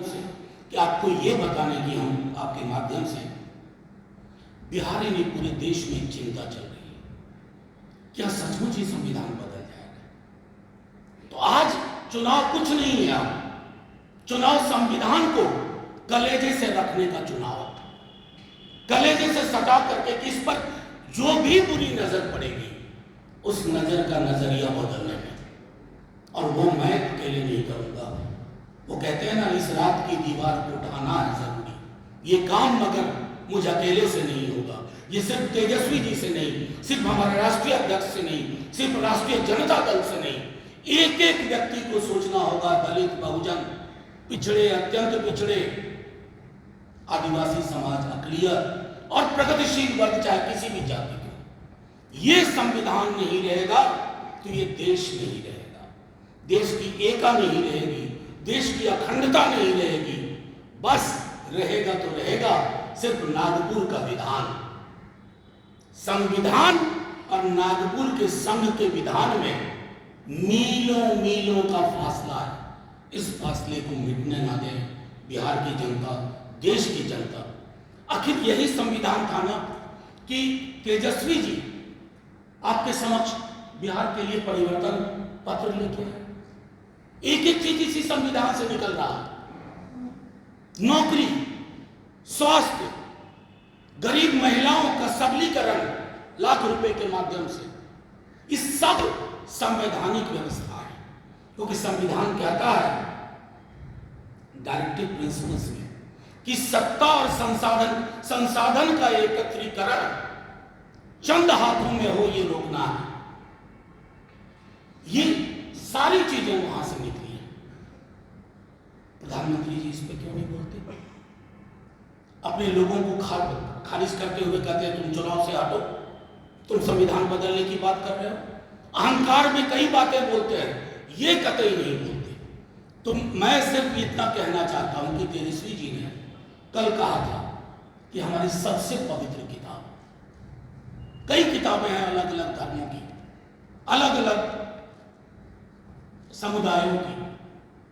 से कि आपको ये बताने की हम आपके माध्यम से बिहार ही नहीं पूरे देश में एक चिंता चल रही है, क्या सचमुच ही संविधान बदल जाएगा? तो आज चुनाव कुछ नहीं है, चुनाव संविधान को कलेजे से रखने का चुनाव, कलेजे से सटा करके कि इस पर जो भी बुरी नजर पड़ेगी उस नजर का नजरिया बदलने में, और वो मैं अकेले नहीं करूंगा। वो कहते हैं ना, इस रात की दीवार को उठाना है जरूरी, ये काम मगर मुझ अकेले से नहीं होगा, ये सिर्फ तेजस्वी जी से नहीं, सिर्फ हमारे राष्ट्रीय अध्यक्ष से नहीं, सिर्फ राष्ट्रीय जनता दल से नहीं, एक एक व्यक्ति को सोचना होगा। दलित, बहुजन, पिछड़े, अत्यंत पिछड़े, आदिवासी समाज, अकलियत और प्रगतिशील वर्ग, चाहे किसी भी जाति के, ये संविधान नहीं रहेगा तो ये देश नहीं रहेगा, देश की एकता नहीं रहेगी, देश की अखंडता नहीं रहेगी। बस रहेगा तो रहेगा सिर्फ नागपुर का विधान। संविधान और नागपुर के संघ के विधान में मीलों मीलों का फासला है। इस फासले को मिटने ना दें बिहार की जनता, देश की जनता। आखिर यही संविधान था ना कि तेजस्वी जी आपके समक्ष बिहार के लिए परिवर्तन पत्र लेके आए। एक एक चीज इसी संविधान से निकल रहा है। नौकरी, स्वास्थ्य, गरीब महिलाओं का सबलीकरण लाख रुपए के माध्यम से, इस सब संवैधानिक व्यवस्था है, क्योंकि संविधान कहता है डायरेक्टिव प्रिंसिपल्स में कि सत्ता और संसाधन का एकत्रीकरण चंद हाथों में हो, ये रोकना है। ये सारी चीजें वहां से निकली हैं। प्रधानमंत्री जी इस पे क्यों नहीं बोलते? अपने लोगों को खारिज करते हुए कहते हैं तुम चुनाव से हटो, तुम संविधान बदलने की बात कर रहे हो। अहंकार में कई बातें बोलते हैं, ये कतई नहीं बोलते। तो मैं सिर्फ इतना कहना चाहता हूं कि तेजस्वी जी ने कल कहा था कि हमारी सबसे पवित्र किताब, कई किताबें हैं अलग अलग धर्मों की, अलग अलग समुदायों की,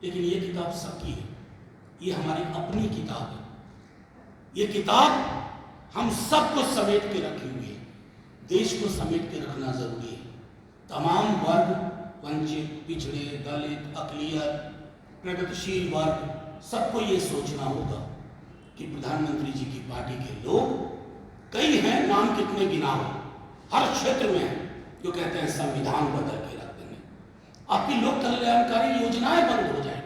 लेकिन ये किताब सबकी है, ये हमारी अपनी किताब है। ये किताब हम सबको समेट के रखी हुई है, देश को समेट के रखना जरूरी है। तमाम वर्ग, वंचित, पिछड़े, दलित, अकलियत, प्रगतिशील वर्ग, सबको ये सोचना होगा कि प्रधानमंत्री जी की पार्टी के लोग कई हैं, नाम कितने गिनाओ, हर क्षेत्र में जो कहते हैं संविधान बदल के रख देंगे, आपकी लोक कल्याणकारी योजनाएं बंद हो जाएंगी।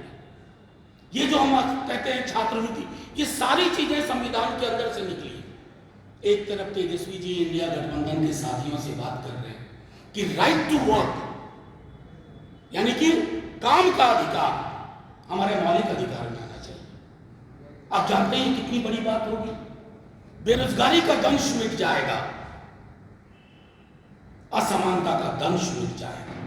ये जो हम कहते हैं छात्रवृत्ति, ये सारी चीजें संविधान के अंदर से निकली है। एक तरफ तेजस्वी जी इंडिया गठबंधन के साथियों से बात कर रहे हैं कि राइट टू वर्क, यानी कि काम का अधिकार हमारे मौलिक अधिकार में आना चाहिए। आप जानते हैं कितनी बड़ी बात होगी, बेरोजगारी का दंश मिट जाएगा, असमानता का दंश मिट जाएगा।